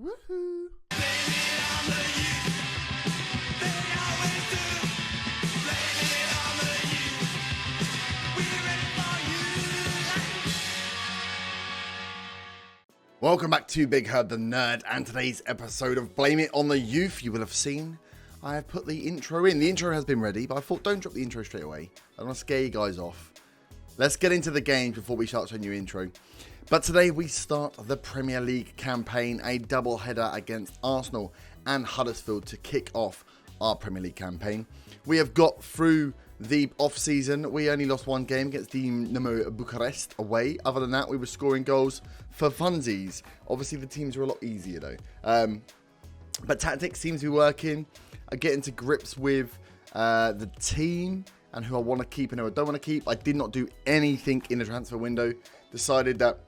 Woohoo! Welcome back to Big Herd the Nerd, and today's episode of Blame It on the Youth. You will have seen I have put the intro in. The intro has been ready, but I thought don't drop the intro straight away. I don't want to scare you guys off. Let's get into the games before we start showing you intro. But today we start the Premier League campaign, a double header against Arsenal and Huddersfield to kick off our Premier League campaign. We have got through the off-season. We only lost one game against Dinamo Bucharest away. Other than that, we were scoring goals for funsies. Obviously, the teams were a lot easier, though. But tactics seems to be working. I get into grips with the team and who I want to keep and who I don't want to keep. I did not do anything in the transfer window. Decided that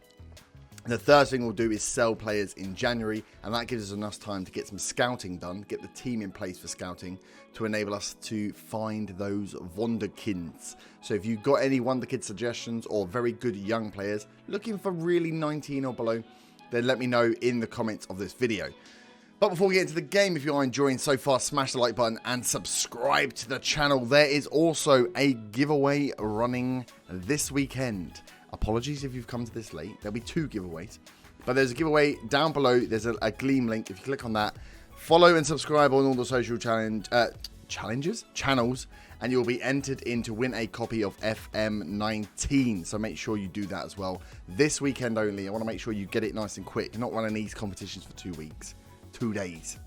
the third thing we'll do is sell players in January, and that gives us enough time to get some scouting done, get the team in place for scouting to enable us to find those wonderkids. So if you've got any wonderkid suggestions or very good young players looking for really 19 or below, then let me know in the comments of this video. But before we get into the game, if you are enjoying so far, smash the like button and subscribe to the channel. There is also a giveaway running this weekend. Apologies if you've come to this late. There'll be 2 giveaways. But there's a giveaway down below. There's a Gleam link. If you click on that, follow and subscribe on all the social channels, and you'll be entered in to win a copy of FM19. So make sure you do that as well. This weekend only. I want to make sure you get it nice and quick. Not running these competitions for 2 weeks. 2 days.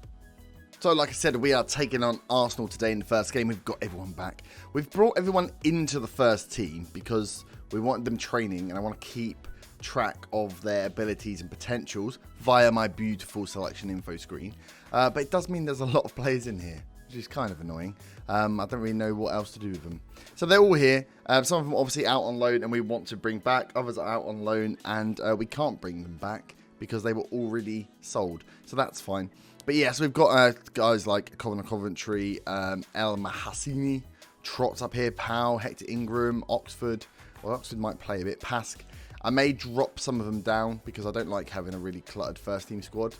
So like I said, we are taking on Arsenal today in the first game. We've got everyone back. We've brought everyone into the first team because we want them training, and I want to keep track of their abilities and potentials via my beautiful selection info screen. But it does mean there's a lot of players in here, which is kind of annoying. I don't really know what else to do with them. So they're all here. Some of them obviously out on loan and we want to bring back. Others are out on loan and we can't bring them back because they were already sold. So that's fine. But yeah, so we've got guys like Coventry, El Mahassini, Trots up here, Powell, Hector Ingram, Oxford. Well, Oxford might play a bit. Pask. I may drop some of them down because I don't like having a really cluttered first team squad.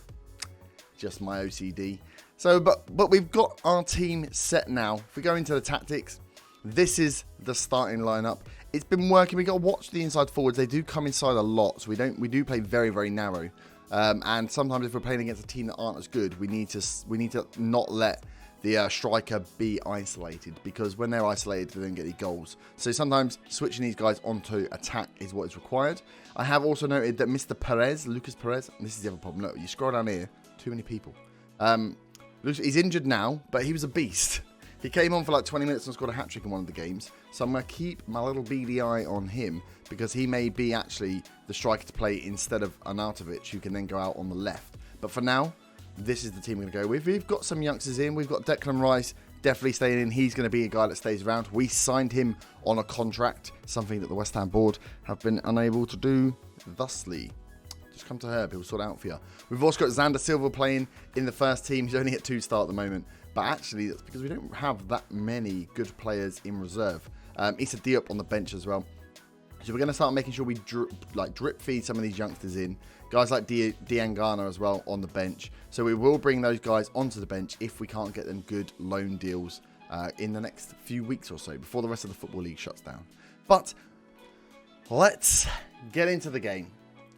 Just my OCD. So, but we've got our team set now. If we go into the tactics, this is the starting lineup. It's been working. We got to watch the inside forwards. They do come inside a lot, so we do play very, very narrow. And sometimes if we're playing against a team that aren't as good, we need to not let the striker be isolated, because when they're isolated, they don't get any goals. So sometimes switching these guys onto attack is what is required. I have also noted that Mr. Perez, Lucas Perez, and this is the other problem. Look, you scroll down here, too many people. He's injured now, but he was a beast. He came on for like 20 minutes and scored a hat-trick in one of the games. So I'm going to keep my little beady eye on him, because he may be actually the striker to play instead of Arnautovic, who can then go out on the left. But for now, this is the team we're going to go with. We've got some youngsters in. We've got Declan Rice definitely staying in. He's going to be a guy that stays around. We signed him on a contract, something that the West Ham board have been unable to do thusly. Just come to her. He'll sort it out for you. We've also got Xander Silva playing in the first team. He's only at 2-star at the moment. But actually, that's because we don't have that many good players in reserve. Issa Diop on the bench as well. So we're going to start making sure we drip feed some of these youngsters in. Guys like Diangana as well on the bench. So we will bring those guys onto the bench if we can't get them good loan deals in the next few weeks or so, before the rest of the Football League shuts down. But let's get into the game.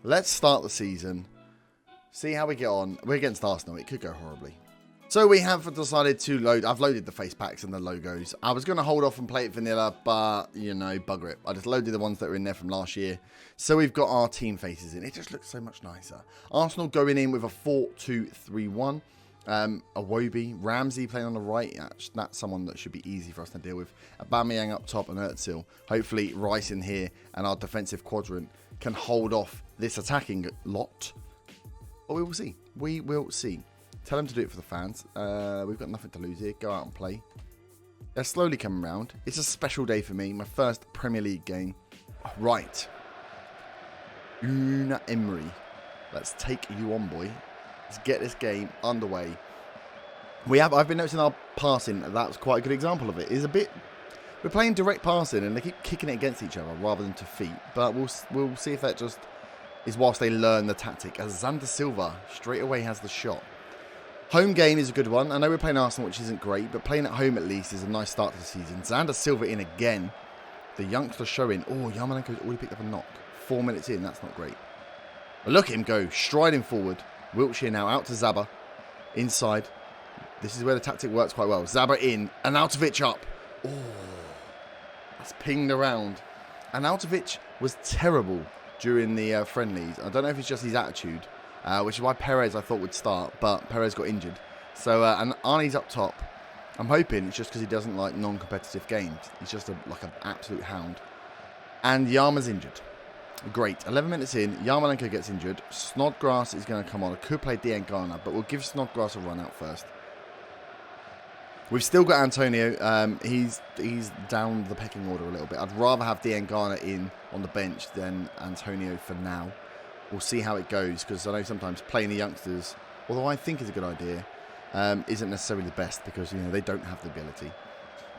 Let's start the season. See how we get on. We're against Arsenal. It could go horribly. So we have decided to load. I've loaded the face packs and the logos. I was going to hold off and play it vanilla, but, you know, bugger it. I just loaded the ones that were in there from last year. So we've got our team faces in. It just looks so much nicer. Arsenal going in with a 4-2-3-1. Iwobi, Ramsey playing on the right. That's someone that should be easy for us to deal with. Aubameyang up top and Özil. Hopefully Rice in here and our defensive quadrant can hold off this attacking lot. But we will see. We will see. Tell them to do it for the fans. We've got nothing to lose here. Go out and play. They're slowly coming around. It's a special day for me. My first Premier League game. Right. Una Emery. Let's take you on, boy. Let's get this game underway. I've been noticing our passing. That was quite a good example of it. We're playing direct passing and they keep kicking it against each other rather than to feet. But we'll see if that just is whilst they learn the tactic, as Xander Silva straight away has the shot. Home game is a good one. I know we're playing Arsenal, which isn't great, but playing at home at least is a nice start to the season. Xander Silva in again. The youngster showing. Oh, Yarmolenko's already picked up a knock. 4 minutes in, that's not great. But look at him go, striding forward. Wiltshire now out to Zaba. Inside. This is where the tactic works quite well. Zaba in. Arnautovic up. Oh, that's pinged around. Arnautovic was terrible during the friendlies. I don't know if it's just his attitude. Which is why Perez I thought would start, but Perez got injured. So, and Arnie's up top. I'm hoping it's just because he doesn't like non-competitive games. He's just like an absolute hound. And Yarma's injured. Great. 11 minutes in, Yarmolenko gets injured. Snodgrass is going to come on. I could play Dean Garner, but we'll give Snodgrass a run out first. We've still got Antonio. He's down the pecking order a little bit. I'd rather have Dean Garner in on the bench than Antonio for now. We'll see how it goes, because I know sometimes playing the youngsters, although I think is a good idea, isn't necessarily the best because, you know, they don't have the ability.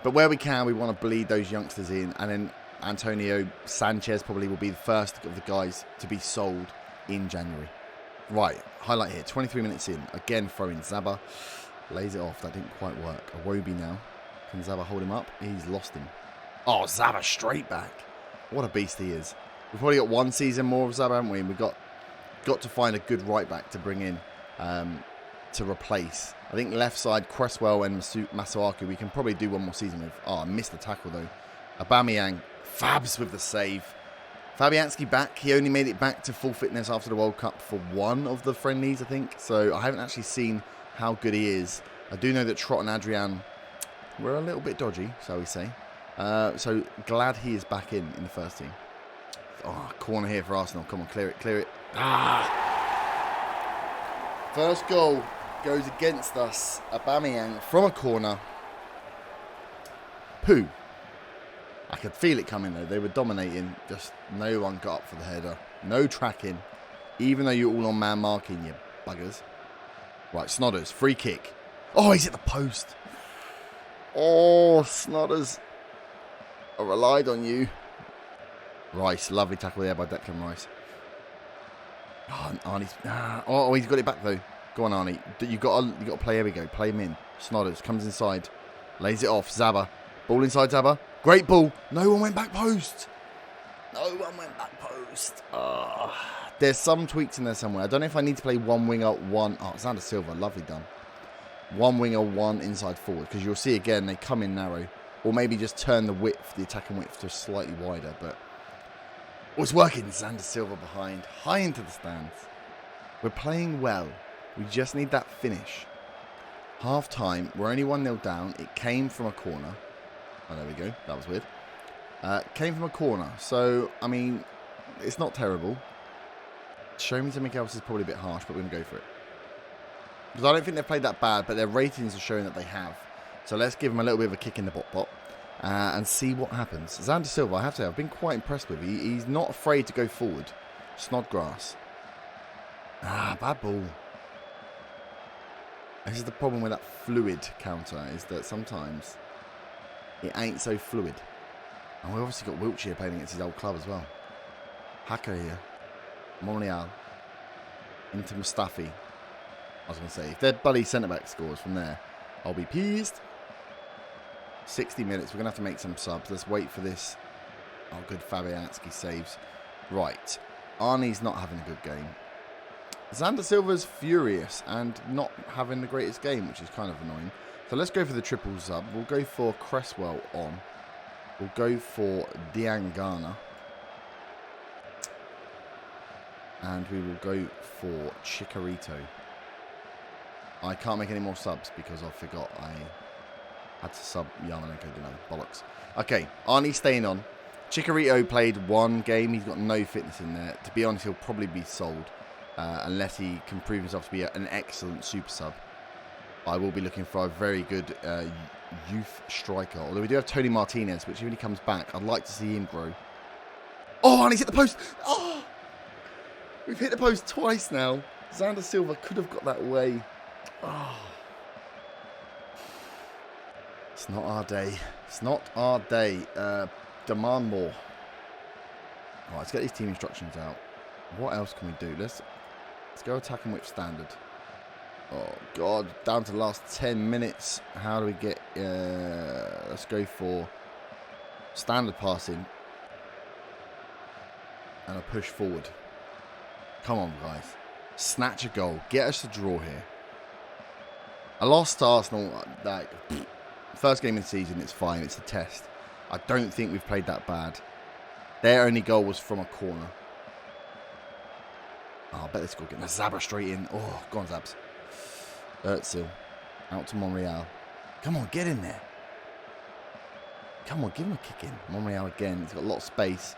But where we can, we want to bleed those youngsters in, and then Antonio Sanchez probably will be the first of the guys to be sold in January. Right, highlight here, 23 minutes in. Again, throwing Zaba. Lays it off. That didn't quite work. Iwobi now. Can Zaba hold him up? He's lost him. Oh, Zaba straight back. What a beast he is. We've probably got one season more of Zaba, haven't we? And we've got to find a good right back to bring in to replace. I think left side, Cresswell and Masuaku, we can probably do one more season with. Oh, I missed the tackle though. Aubameyang, Fabs with the save. Fabianski back. He only made it back to full fitness after the World Cup for one of the friendlies, I think. So I haven't actually seen how good he is. I do know that Trott and Adrian were a little bit dodgy, shall we say. So glad he is back in the first team. Oh, corner here for Arsenal. Come on, clear it, clear it. Ah! First goal goes against us. Aubameyang from a corner. Pooh. I could feel it coming though. They were dominating. Just no one got up for the header. No tracking. Even though you're all on man marking, you buggers. Right, Snodders. Free kick. Oh, he's at the post. Oh, Snodders. I relied on you. Rice, lovely tackle there by Declan Rice. Oh, Arnie's, oh, he's got it back though. Go on, Arnie. You've got to play. Here we go. Play him in. Snodders comes inside, lays it off. Zaba, ball inside Zaba. Great ball. No one went back post. No one went back post. Oh. There's some tweaks in there somewhere. I don't know if I need to play one winger, one. Oh, Xander Silva, lovely done. One winger, one inside forward, because you'll see again they come in narrow, or maybe just turn the width, the attacking width, to slightly wider, but. Oh, it's working. Xander Silva behind. High into the stands. We're playing well. We just need that finish. Half time. We're only 1-0 down. It came from a corner. Oh, there we go. That was weird. Came from a corner. So, I mean, it's not terrible. Show me something else is probably a bit harsh, but we're going to go for it. Because I don't think they've played that bad, but their ratings are showing that they have. So let's give them a little bit of a kick in the bot. And see what happens. Xander Silva, I have to say, I've been quite impressed with. He's not afraid to go forward. Snodgrass. Bad ball. This is the problem with that fluid counter, is that sometimes it ain't so fluid. And we've obviously got Wiltshire playing against his old club as well. Hacker here. Monreal. Into Mustafi. I was going to say, if their buddy centre-back scores from there, I'll be pleased. 60 minutes. We're going to have to make some subs. Let's wait for this. Oh, good. Fabianski saves. Right. Arnie's not having a good game. Xander Silva's furious and not having the greatest game, which is kind of annoying. So let's go for the triple sub. We'll go for Cresswell on. We'll go for Diangana. And we will go for Chicharito. I can't make any more subs because I forgot I had to sub Yarmolenko, didn't I? Bollocks. Okay, Arnie's staying on. Chicharito played one game. He's got no fitness in there. To be honest, he'll probably be sold unless he can prove himself to be an excellent super sub. I will be looking for a very good youth striker. Although we do have Tony Martinez, which when he comes back, I'd like to see him grow. Oh, and he's hit the post. Oh, we've hit the post twice now. Xander Silva could have got that away. Oh. It's not our day. It's not our day. Demand more. Right, let's get these team instructions out. What else can we do? Let's go attack and whip standard. Oh, God. Down to the last 10 minutes. How do we get... let's go for standard passing. And a push forward. Come on, guys. Snatch a goal. Get us a draw here. I lost to Arsenal. Like, first game of the season, it's fine. It's a test. I don't think we've played that bad. Their only goal was from a corner. Oh, I bet this goal getting a Zabra straight in. Oh, go on, Zabs. Özil. Out to Monreal. Come on, get in there. Come on, give him a kick in. Monreal again. He's got a lot of space.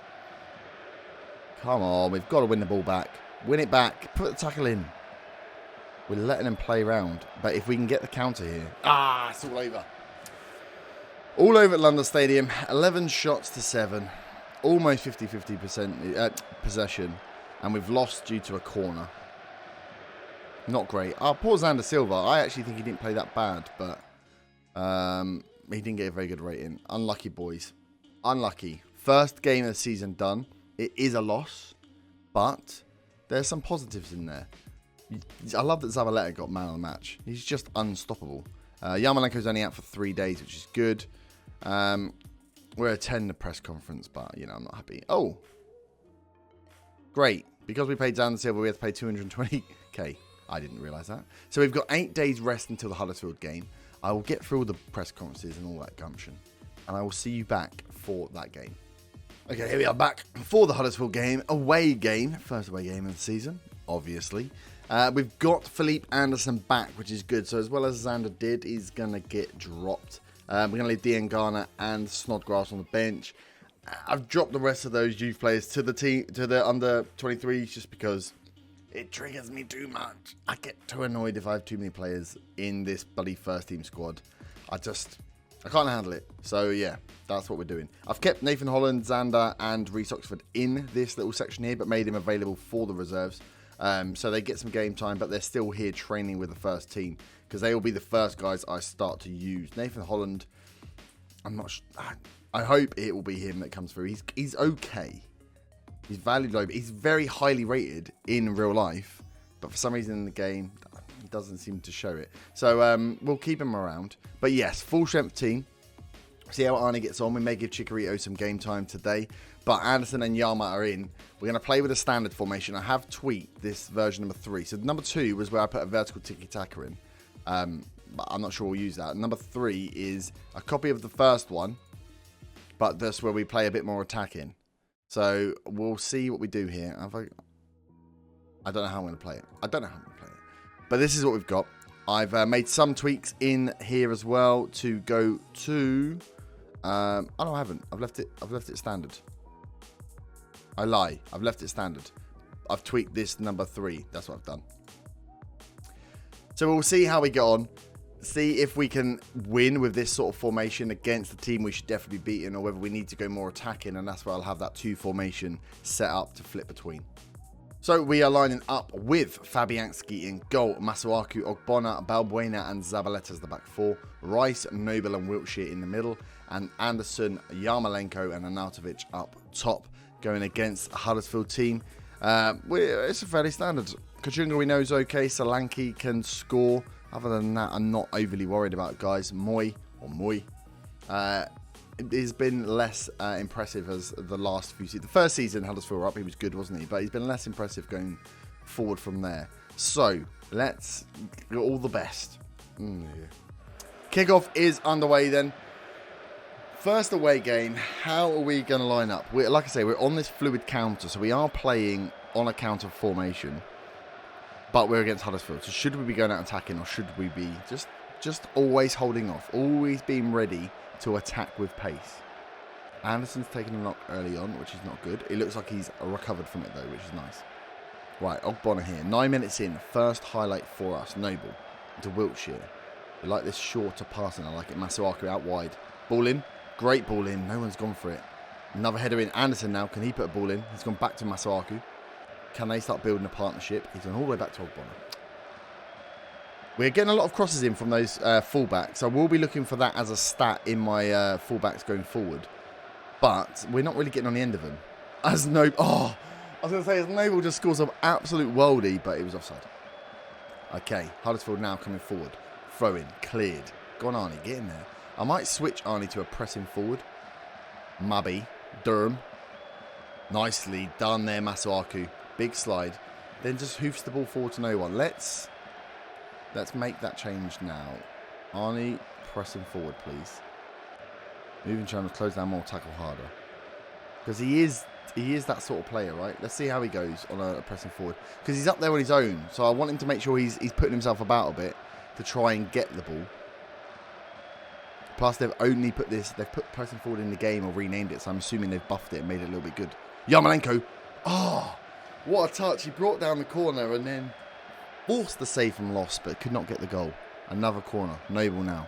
Come on, we've got to win the ball back. Win it back. Put the tackle in. We're letting them play around. But if we can get the counter here. Ah, it's all over. All over at London Stadium. 11 shots to 7. Almost 50-50% possession. And we've lost due to a corner. Not great. Poor Xander Silva. I actually think he didn't play that bad. But he didn't get a very good rating. Unlucky, boys. Unlucky. First game of the season done. It is a loss. But there's some positives in there. I love that Zabaleta got man of the match. He's just unstoppable. Yarmolenko's only out for 3 days, which is good. We're attending the press conference, but, you know, I'm not happy. Oh. Great. Because we paid Xander Silva, we have to pay 220k. I didn't realise that. So we've got 8 days rest until the Huddersfield game. I will get through all the press conferences and all that gumption. And I will see you back for that game. Okay, here we are back for the Huddersfield game. Away game. First away game of the season, obviously. We've got Felipe Anderson back, which is good. So as well as Xander did, he's going to get dropped. We're going to leave Diangana and Snodgrass on the bench. I've dropped the rest of those youth players to the team, to the under 23s, just because it triggers me too much. I get too annoyed if I have too many players in this bloody first team squad. I can't handle it. So yeah, that's what we're doing. I've kept Nathan Holland, Xander and Reece Oxford in this little section here, but made him available for the reserves. So they get some game time, but they're still here training with the first team because they will be the first guys I start to use. Nathan Holland, I'm not sure. I hope it will be him that comes through. He's okay. He's valued low, but he's very highly rated in real life. But for some reason in the game, he doesn't seem to show it. So we'll keep him around. But yes, full strength team. See how Arnie gets on. We may give Chicharito some game time today. But Anderson and Yama are in. We're going to play with a standard formation. I have tweaked this version number 3. So number 2 was where I put a vertical tiki-taka in. But I'm not sure we'll use that. Number 3 is a copy of the first one. But that's where we play a bit more attacking. So we'll see what we do here. I don't know how I'm going to play it. But this is what we've got. I've made some tweaks in here as well to go to... oh no, I haven't. I've left it standard. I lie. I've left it standard. I've tweaked this number 3. That's what I've done. So we'll see how we get on. See if we can win with this sort of formation against the team we should definitely be beating, or whether we need to go more attacking, and that's where I'll have that 2 formation set up to flip between. So we are lining up with Fabianski in goal, Masuaku, Ogbonna, Balbuena and Zabaleta as the back 4, Rice, Noble and Wiltshire in the middle, and Anderson, Yarmolenko and Arnautovic up top, going against a Huddersfield team. It's a fairly standard. Kachunga we know is okay, Solanke can score. Other than that, I'm not overly worried about guys. Moy, he's been less impressive as the last few seasons. The first season, Huddersfield were up, he was good, wasn't he? But he's been less impressive going forward from there. So, let's get all the best. Kickoff is underway then. First away game, how are we going to line up? Like I say, we're on this fluid counter, so we are playing on a counter formation. But we're against Huddersfield. So should we be going out attacking, or should we be just always holding off? Always being ready to attack with pace. Anderson's taken a knock early on, which is not good. It looks like he's recovered from it though, which is nice. Right, Ogbonna here. 9 minutes in. First highlight for us. Noble to Wiltshire. We like this shorter passing. I like it. Masuaku out wide. Ball in. Great ball in. No one's gone for it. Another header in. Anderson now. Can he put a ball in? He's gone back to Masuaku. Can they start building a partnership? He's gone all the way back to Ogbonna. We're getting a lot of crosses in from those fullbacks. I will be looking for that as a stat in my fullbacks going forward. But we're not really getting on the end of them. As no... Oh, I was going to say, Noble just scored some absolute worldie, but it was offside. Okay, Huddersfield now coming forward. Throw in, cleared. Go on, Arnie, get in there. I might switch Arnie to a pressing forward. Mubby, Durham. Nicely done there, Masuaku. Big slide. Then just hoofs the ball forward to no one. Let's make that change now. Arnie, pressing forward, please. Moving channels, close down more, tackle harder. Because he is that sort of player, right? Let's see how he goes on a pressing forward. Because he's up there on his own. So I want him to make sure he's putting himself about a bit to try and get the ball. Plus, they've put pressing forward in the game or renamed it. So I'm assuming they've buffed it and made it a little bit good. Yarmolenko. Oh, what a touch. He brought down the corner and then forced the save from Loss, but could not get the goal. Another corner. Noble now.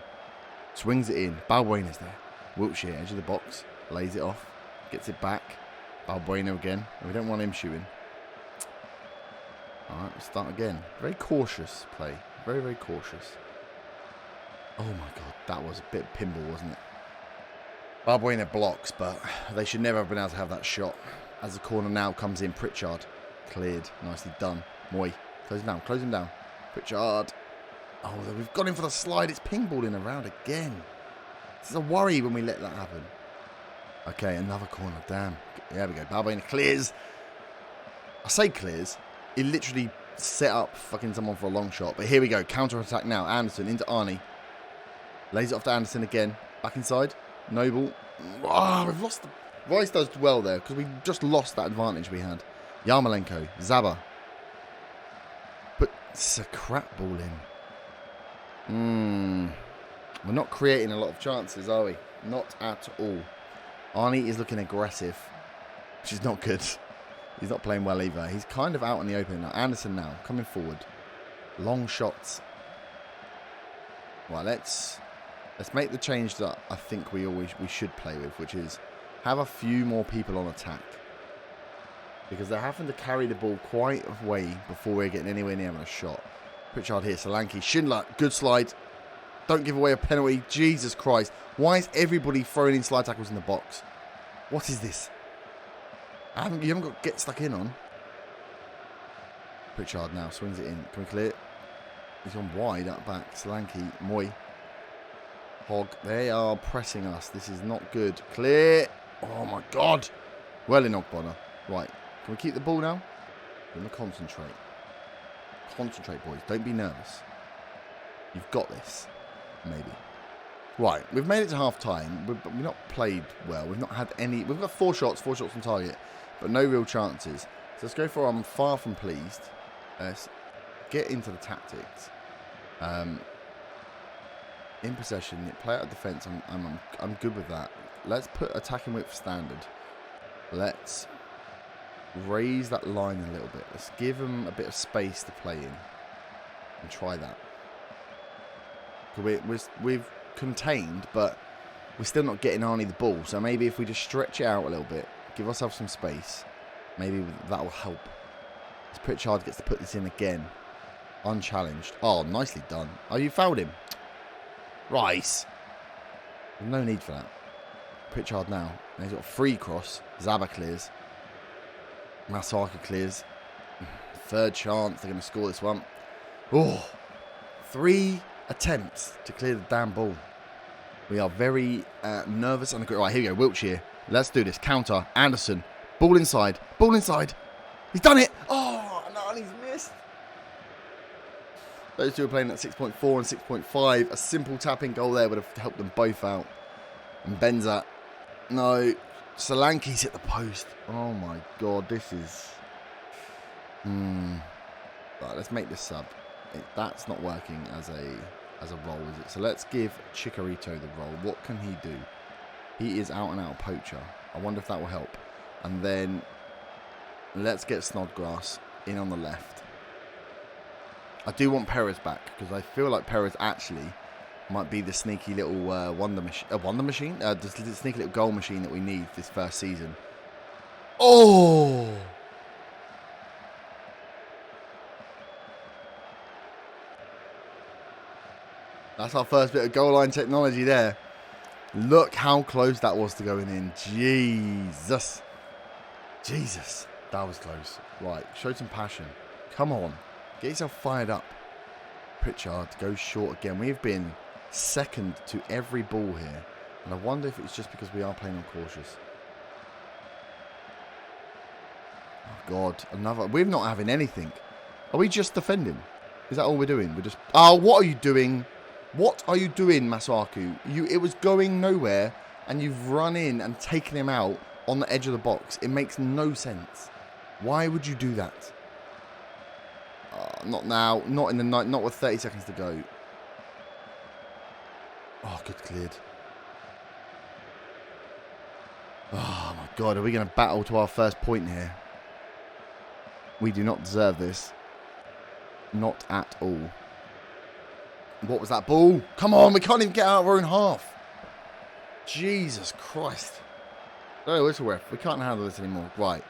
Swings it in. Balbuena's there. Wiltshire, edge of the box. Lays it off. Gets it back. Balbuena again. We don't want him shooting. Alright, we'll start again. Very cautious play. Very, very cautious. Oh my god, that was a bit of pinball, wasn't it? Balbuena blocks, but they should never have been able to have that shot. As the corner now comes in, Pritchard. Cleared. Nicely done. Moy. Close him down. Close him down. Pritchard. Oh, we've got him for the slide. It's pingballing around again. This is a worry when we let that happen. Okay, another corner. Damn. There we go. Balbuena clears. I say clears. He literally set up fucking someone for a long shot. But here we go. Counter-attack now. Anderson into Arnie. Lays it off to Anderson again. Back inside. Noble. Oh, we've lost the... Rice does well there because we just lost that advantage we had. Yarmolenko. Zaba. But it's a crap ball in. We're not creating a lot of chances, are we? Not at all. Arnie is looking aggressive, which is not good. He's not playing well either. He's kind of out in the open now. Anderson now, coming forward. Long shots. Right, let's make the change that I think we should play with, which is have a few more people on attack. Because they're having to carry the ball quite a way before we're getting anywhere near having a shot. Pritchard here, Solanke, Schindler, good slide. Don't give away a penalty. Jesus Christ. Why is everybody throwing in slide tackles in the box? What is this? You haven't got to get stuck in on. Pritchard now swings it in. Can we clear it? He's on wide up back. Solanke, Moy. Hogg. They are pressing us. This is not good. Clear. Oh my God. Well in Ogbonna. Right. Can we keep the ball now? We're going to concentrate. Concentrate, boys. Don't be nervous. You've got this. Maybe. Right. We've made it to half time. We've not played well. We've not had any... We've got 4 shots on target. But no real chances. So let's go for I'm far from pleased. Let's get into the tactics. In possession, play out of defence. I'm good with that. Let's put attacking width standard. Let's raise that line a little bit. Let's give them a bit of space to play in and try that. We've contained, but we're still not getting Arnie the ball. So maybe if we just stretch it out a little bit, give ourselves some space, maybe that will help. As Pritchard gets to put this in again, unchallenged. Oh, nicely done. Oh, you fouled him. Rice. No need for that. Pritchard now. And he's got a free cross. Zaba clears. Masaka clears. Third chance. They're going to score this one. Oh, 3 attempts to clear the damn ball. We are very nervous and aggressive. Right, here we go. Wiltshire. Let's do this. Counter. Anderson. Ball inside. Ball inside. He's done it. Oh, no, and he's missed. Those two are playing at 6.4 and 6.5. A simple tapping goal there would have helped them both out. And Benza. No. Solanke's hit the post. Oh, my God. This is... Right, let's make this sub. That's not working as a role, is it? So let's give Chicharito the role. What can he do? He is out and out poacher. I wonder if that will help. And then let's get Snodgrass in on the left. I do want Perez back because I feel like Perez actually might be the sneaky little wonder machine? The sneaky little goal machine that we need this first season. Oh! That's our first bit of goal line technology there. Look how close that was to going in. Jesus. Jesus. That was close. Right, show some passion. Come on. Get yourself fired up. Pritchard goes short again. We've been second to every ball here. And I wonder if it's just because we are playing on cautious. Oh, God. Another. We're not having anything. Are we just defending? Is that all we're doing? We're just... Oh, what are you doing? What are you doing, Masuaku? It was going nowhere, and you've run in and taken him out on the edge of the box. It makes no sense. Why would you do that? Not now. Not in the night. Not with 30 seconds to go. Oh, good cleared. Oh, my God. Are we going to battle to our first point here? We do not deserve this. Not at all. What was that ball? Come on, we can't even get out of our own half. Jesus Christ. Oh, whistle ref. We can't handle this anymore. Right.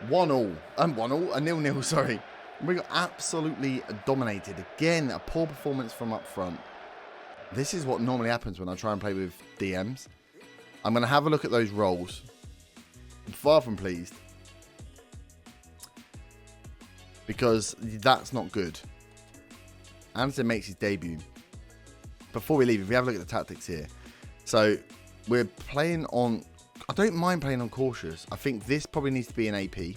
1-1. 1-0. A 0-0, sorry. We got absolutely dominated. Again, a poor performance from up front. This is what normally happens when I try and play with DMs. I'm going to have a look at those roles. I'm far from pleased. Because that's not good. Anderson makes his debut. Before we leave, if we have a look at the tactics here. So, we're playing on... I don't mind playing on cautious. I think this probably needs to be an AP.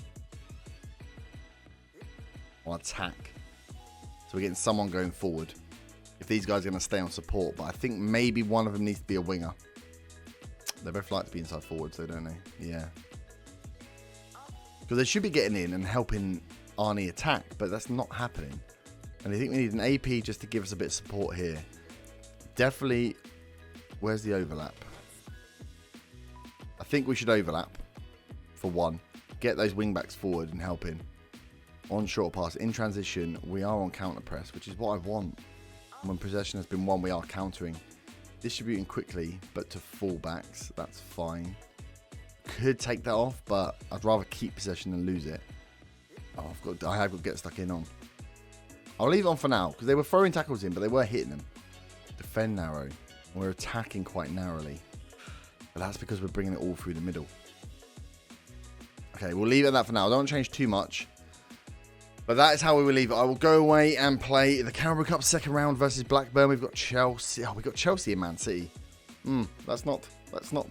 Or attack. So we're getting someone going forward. If these guys are going to stay on support. But I think maybe one of them needs to be a winger. They both like to be inside forwards though, don't they? Yeah. Because they should be getting in and helping Arnie attack. But that's not happening. And I think we need an AP just to give us a bit of support here. Definitely. Where's the overlap? I think we should overlap. For one. Get those wing backs forward and help in. On short pass. In transition, we are on counter press, which is what I want. When possession has been won, we are countering. Distributing quickly, but to fullbacks. That's fine. Could take that off, but I'd rather keep possession than lose it. Oh, I have got to get stuck in on. I'll leave it on for now, because they were throwing tackles in, but they were hitting them. Defend narrow. We're attacking quite narrowly. But that's because we're bringing it all through the middle. Okay, we'll leave it at that for now. I don't want to change too much. But that is how we will leave it. I will go away and play the Carabao Cup second round versus Blackburn. We've got Chelsea. Oh, we've got Chelsea and Man City. Let's not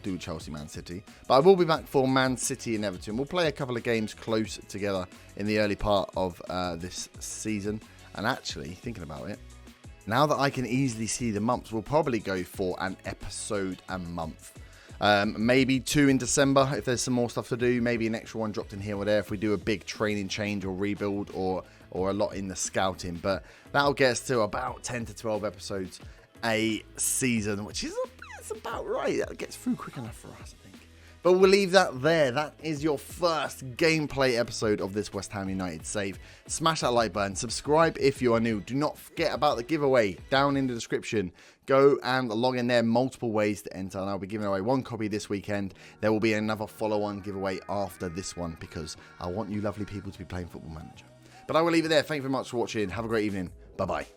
do Chelsea, Man City. But I will be back for Man City and Everton. We'll play a couple of games close together in the early part of this season. And actually, thinking about it, now that I can easily see the months, we'll probably go for an episode a month. Maybe 2 in December if there's some more stuff to do. Maybe an extra one dropped in here or there if we do a big training change or rebuild or a lot in the scouting. But that'll get us to about 10 to 12 episodes a season, which is it's about right. That gets through quick enough for us, I think. But we'll leave that there. That is your first gameplay episode of this West Ham United save. Smash that like button. Subscribe if you are new. Do not forget about the giveaway down in the description. Go and log in there. Multiple ways to enter. And I'll be giving away one copy this weekend. There will be another follow-on giveaway after this one because I want you lovely people to be playing Football Manager. But I will leave it there. Thank you very much for watching. Have a great evening. Bye-bye.